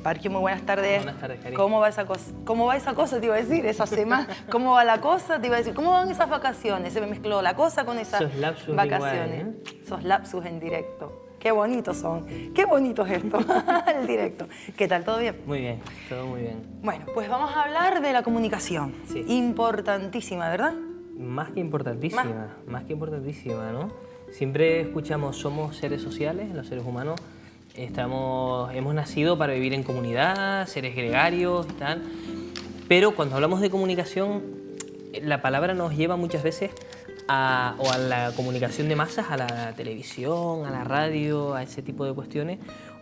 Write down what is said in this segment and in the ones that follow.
Parque, muy buenas tardes. Buenas tardes, cariño. ¿Cómo va esa cosa? ¿Cómo va esa cosa? Te iba a decir, esa semana. ¿Cómo va la cosa? Te iba a decir, ¿cómo van esas vacaciones? Se me mezcló la cosa con esas Esos lapsus vacaciones. igual, Esos lapsus en directo. Qué bonitos son. Qué bonito es esto, el directo. ¿Qué tal? ¿Todo bien? Muy bien, todo muy bien. Bueno, pues vamos a hablar de la comunicación. Sí. Importantísima, ¿verdad? Más que importantísima, ¿no? Siempre escuchamos, somos seres sociales, los seres humanos hemos nacido para vivir en comunidad, seres gregarios y tal, pero cuando hablamos de comunicación, la palabra nos lleva muchas veces a la comunicación de masas, a la televisión, a la radio, a ese tipo de cuestiones,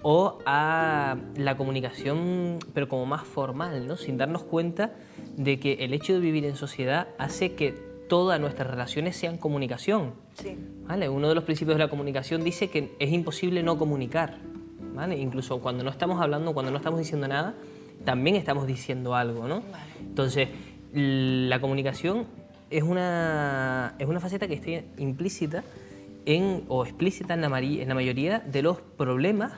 o a la comunicación, pero como más formal, ¿no? Sin darnos cuenta de que el hecho de vivir en sociedad hace que todas nuestras relaciones sean comunicación. Sí. ¿Vale? Uno de los principios de la comunicación dice que es imposible no comunicar, ¿vale? Incluso cuando no estamos hablando, cuando no estamos diciendo nada, también estamos diciendo algo, ¿no? Vale. Entonces, la comunicación es una faceta que está implícita o explícita en la mayoría de los problemas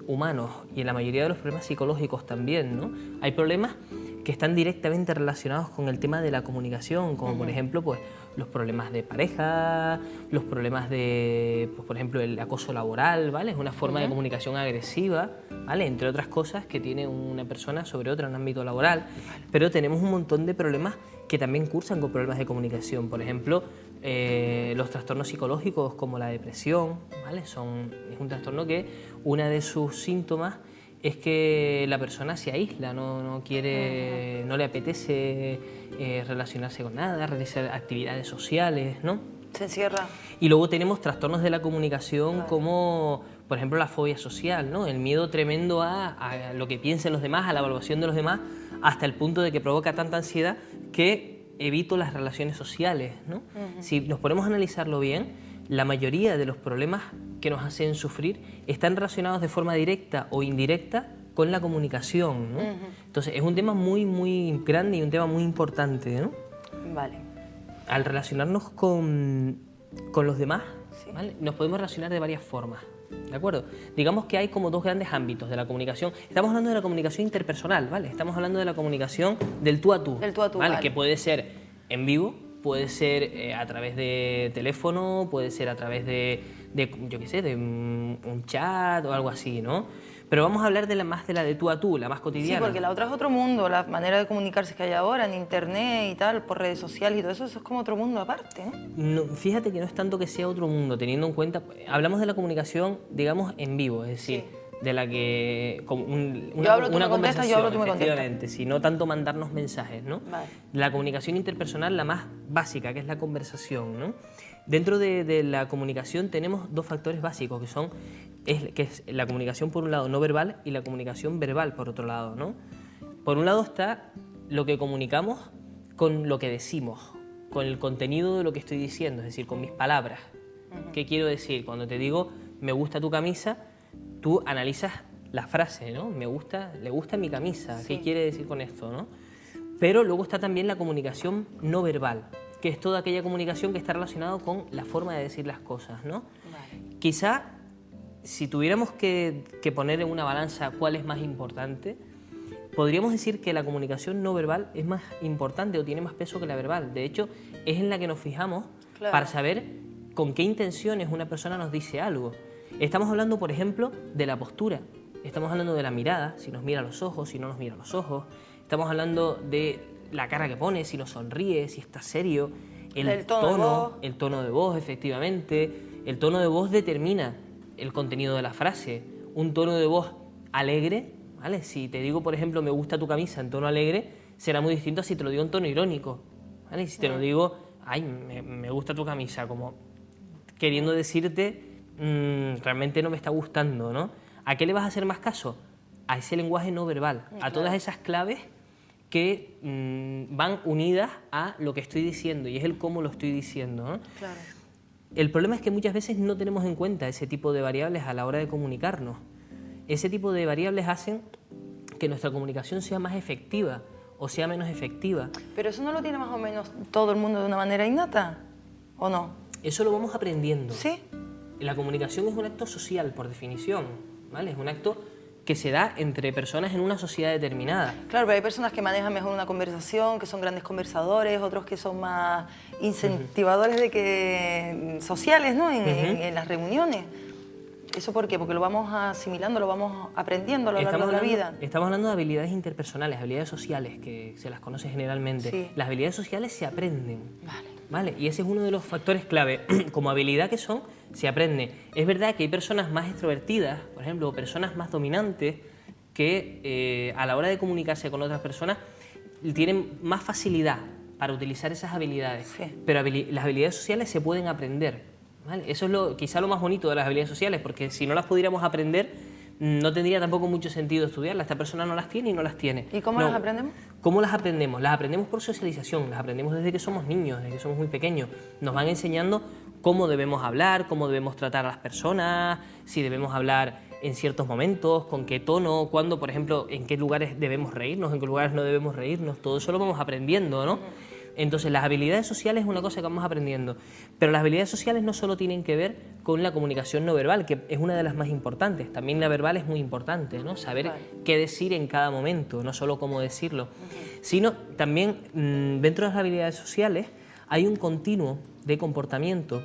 humanos y en la mayoría de los problemas psicológicos también, ¿no? Hay problemas que están directamente relacionados con el tema de la comunicación, como por ejemplo, pues, los problemas de pareja, los problemas de, pues, por ejemplo, el acoso laboral, ¿vale? Es una forma de comunicación agresiva, ¿vale? Entre otras cosas que tiene una persona sobre otra en un ámbito laboral, pero tenemos un montón de problemas que también cursan con problemas de comunicación, por ejemplo, los trastornos psicológicos como la depresión, ¿vale? Es un trastorno que una de sus síntomas es que la persona se aísla, no quiere, no le apetece relacionarse con nada, realizar actividades sociales, ¿no? Se encierra. Y luego tenemos trastornos de la comunicación como, por ejemplo, la fobia social, ¿no? El miedo tremendo a lo que piensen los demás, a la evaluación de los demás, hasta el punto de que provoca tanta ansiedad que evito las relaciones sociales, ¿no? Si nos ponemos a analizarlo bien, la mayoría de los problemas que nos hacen sufrir están relacionados de forma directa o indirecta con la comunicación, ¿no? Entonces es un tema muy, muy grande y un tema muy importante, ¿no? Vale. Al relacionarnos con los demás, Sí. ¿vale? Nos podemos relacionar de varias formas, ¿de acuerdo? Digamos que hay como dos grandes ámbitos de la comunicación. Estamos hablando de la comunicación interpersonal, ¿vale? Estamos hablando de la comunicación del tú a tú. Del tú a tú, ¿vale? vale. Que puede ser en vivo, puede ser a través de teléfono, puede ser a través de yo qué sé, de un chat o algo así, ¿no? Pero vamos a hablar más de la de tú a tú, la más cotidiana. Sí, porque la otra es otro mundo, la manera de comunicarse que hay ahora en internet y tal, por redes sociales y todo eso, eso es como otro mundo aparte, ¿no? No, fíjate que no es tanto que sea otro mundo, teniendo en cuenta, hablamos de la comunicación, digamos, en vivo, es decir, de la que Yo hablo, tú una me contestas, yo hablo, tú me contestas. efectivamente, si no tanto mandarnos mensajes, ¿no? Vale. La comunicación interpersonal, la más básica, que es la conversación, ¿no? Dentro de la comunicación tenemos dos factores básicos, que es la comunicación por un lado no verbal y la comunicación verbal por otro lado, ¿no? Por un lado está lo que comunicamos con lo que decimos, con el contenido de lo que estoy diciendo, es decir, con mis palabras. ¿Qué quiero decir? Cuando te digo, me gusta tu camisa, tú analizas la frase, ¿no? Me gusta, le gusta mi camisa, ¿qué quiere decir con esto, no? Pero luego está también la comunicación no verbal, que es toda aquella comunicación que está relacionada con la forma de decir las cosas, ¿no? Vale. Quizá, si tuviéramos que poner en una balanza cuál es más importante, podríamos decir que la comunicación no verbal es más importante o tiene más peso que la verbal. De hecho, es en la que nos fijamos para saber con qué intenciones una persona nos dice algo. Estamos hablando, por ejemplo, de la postura. Estamos hablando de la mirada, si nos mira a los ojos, si no nos mira a los ojos. Estamos hablando de la cara que pone, si nos sonríe, si está serio. El tono de voz, efectivamente. El tono de voz determina el contenido de la frase. Un tono de voz alegre, ¿vale? Si te digo, por ejemplo, me gusta tu camisa en tono alegre, será muy distinto a si te lo digo en tono irónico, ¿vale? Y si te lo digo, ay, me gusta tu camisa, como queriendo decirte, realmente no me está gustando, ¿no? ¿A qué le vas a hacer más caso? A ese lenguaje no verbal, a todas esas claves que van unidas a lo que estoy diciendo y es el cómo lo estoy diciendo, ¿no? Claro. El problema es que muchas veces no tenemos en cuenta ese tipo de variables a la hora de comunicarnos. Ese tipo de variables hacen que nuestra comunicación sea más efectiva o sea menos efectiva. Pero eso no lo tiene más o menos todo el mundo de una manera innata, ¿o no? Eso lo vamos aprendiendo. ¿Sí? La comunicación es un acto social, por definición, ¿vale? Es un acto que se da entre personas en una sociedad determinada. Claro, pero hay personas que manejan mejor una conversación, que son grandes conversadores, otros que son más incentivadores sociales, ¿no? En las reuniones. ¿Eso por qué? Porque lo vamos asimilando, lo vamos aprendiendo a lo largo de la vida. Estamos hablando de habilidades interpersonales, habilidades sociales, que se las conoce generalmente. Sí. Las habilidades sociales se aprenden. Vale. ¿Vale? Y ese es uno de los factores clave. Como habilidad que son, se aprende. Es verdad que hay personas más extrovertidas, por ejemplo, o personas más dominantes, que a la hora de comunicarse con otras personas tienen más facilidad para utilizar esas habilidades. Sí. Pero las habilidades sociales se pueden aprender. ¿Vale? Eso es quizá lo más bonito de las habilidades sociales, porque si no las pudiéramos aprender, no tendría tampoco mucho sentido estudiarlas. Esta persona no las tiene y no las tiene. ¿Y cómo las aprendemos? ¿Cómo las aprendemos? Las aprendemos por socialización, las aprendemos desde que somos niños, desde que somos muy pequeños. Nos van enseñando cómo debemos hablar, cómo debemos tratar a las personas, si debemos hablar en ciertos momentos, con qué tono, cuándo, por ejemplo, en qué lugares debemos reírnos, en qué lugares no debemos reírnos. Todo eso lo vamos aprendiendo, ¿no? Entonces, las habilidades sociales es una cosa que vamos aprendiendo, pero las habilidades sociales no solo tienen que ver con la comunicación no verbal, que es una de las más importantes, también la verbal es muy importante, ¿no? Saber qué decir en cada momento, no solo cómo decirlo, sino también dentro de las habilidades sociales hay un continuo de comportamiento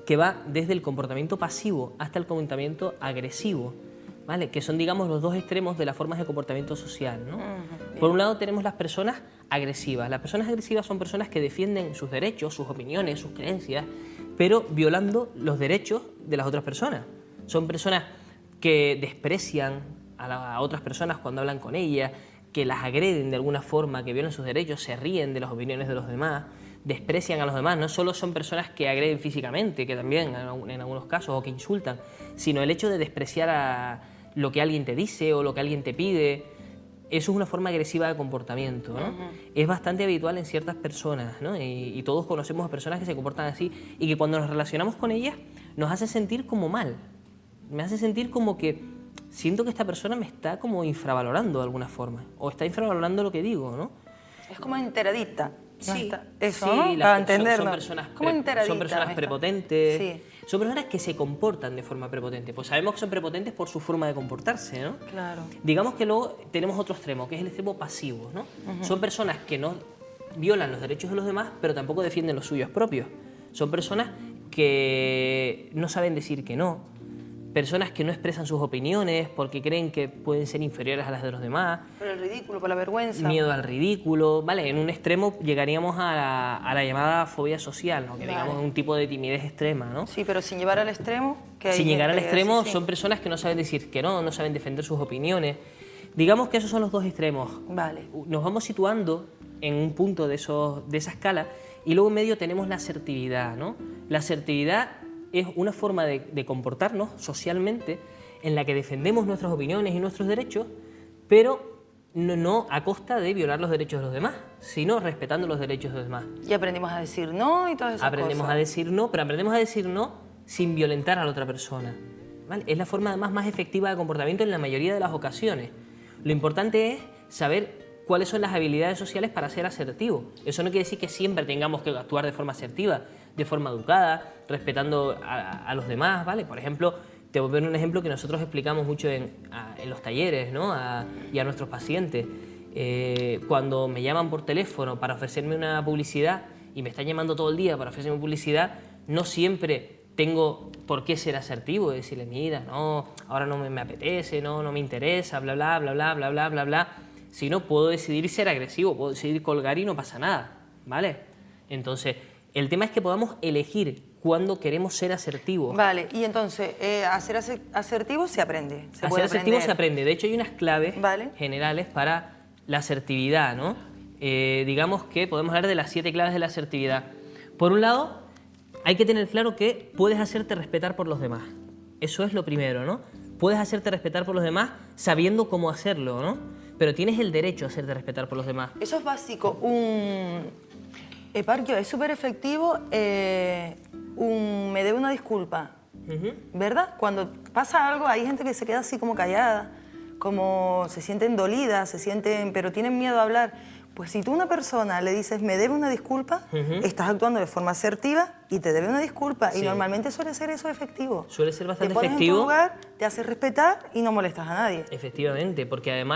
que va desde el comportamiento pasivo hasta el comportamiento agresivo, ¿vale? Que son, digamos, los dos extremos de las formas de comportamiento social, ¿no? Por un lado tenemos las personas agresivas. Las personas agresivas son personas que defienden sus derechos, sus opiniones, sus creencias, pero violando los derechos de las otras personas. Son personas que desprecian a otras personas cuando hablan con ellas, que las agreden de alguna forma, que violan sus derechos, se ríen de las opiniones de los demás, desprecian a los demás. No solo son personas que agreden físicamente, que también en algunos casos, o que insultan, sino el hecho de despreciar a lo que alguien te dice o lo que alguien te pide. Eso es una forma agresiva de comportamiento, ¿no? Es bastante habitual en ciertas personas, ¿no? Y todos conocemos a personas que se comportan así y que cuando nos relacionamos con ellas nos hace sentir como mal. Me hace sentir como que siento que esta persona me está como infravalorando de alguna forma o está infravalorando lo que digo, ¿no? Es como enteradita. Sí, eso, sí, ¿no? Para entenderlo. Son personas prepotentes, Sí. son personas que se comportan de forma prepotente. Pues sabemos que son prepotentes por su forma de comportarse, ¿no? Claro. Digamos que luego tenemos otro extremo, que es el extremo pasivo, ¿no? Son personas que no violan los derechos de los demás, pero tampoco defienden los suyos propios. Son personas que no saben decir que no, personas que no expresan sus opiniones porque creen que pueden ser inferiores a las de los demás. Por el ridículo, por la vergüenza. Miedo al ridículo, ¿vale? En un extremo llegaríamos a la llamada fobia social, ¿no? Que digamos es un tipo de timidez extrema, ¿no? Sí, pero sin llevar al extremo. Sin llegar al extremo son personas que no saben decir que no saben defender sus opiniones. Digamos que esos son los dos extremos. Vale. Nos vamos situando en un punto de esa escala y luego en medio tenemos la asertividad, ¿no? La asertividad es una forma de comportarnos socialmente en la que defendemos nuestras opiniones y nuestros derechos, pero no a costa de violar los derechos de los demás, sino respetando los derechos de los demás. Y aprendimos a decir no y todas esas Aprendemos cosas. a decir no, pero aprendemos a decir no sin violentar a la otra persona, ¿vale? Es la forma además más efectiva de comportamiento en la mayoría de las ocasiones. Lo importante es saber cuáles son las habilidades sociales para ser asertivo. Eso no quiere decir que siempre tengamos que actuar de forma asertiva, de forma educada, respetando a los demás, ¿vale? Por ejemplo, te voy a poner un ejemplo que nosotros explicamos mucho en los talleres, ¿no? Y a nuestros pacientes. Cuando me llaman por teléfono para ofrecerme una publicidad y me están llamando todo el día para ofrecerme publicidad, no siempre tengo por qué ser asertivo y decirle, mira, no, ahora no me apetece, no me interesa, bla, bla, bla, bla, bla, bla, bla, bla. Si no, puedo decidir ser agresivo, puedo decidir colgar y no pasa nada, ¿vale? Entonces, el tema es que podamos elegir cuándo queremos ser asertivos. Vale, y entonces, a ser asertivo se aprende. A ser asertivo se aprende. De hecho, hay unas claves Vale. generales para la asertividad, ¿no? Digamos que podemos hablar de las 7 claves de la asertividad. Por un lado, hay que tener claro que puedes hacerte respetar por los demás. Eso es lo primero, ¿no? Puedes hacerte respetar por los demás sabiendo cómo hacerlo, ¿no? Pero tienes el derecho a hacerte respetar por los demás. Eso es básico. Eparquio, es súper efectivo. Me debe una disculpa, ¿verdad? Cuando pasa algo, hay gente que se queda así como callada, como se sienten dolidas, pero tienen miedo a hablar. Pues si tú a una persona le dices, me debe una disculpa, estás actuando de forma asertiva y te debe una disculpa. Sí. Y normalmente suele ser eso efectivo. Suele ser bastante te pones efectivo. en tu lugar, te haces respetar y no molestas a nadie. Efectivamente, porque además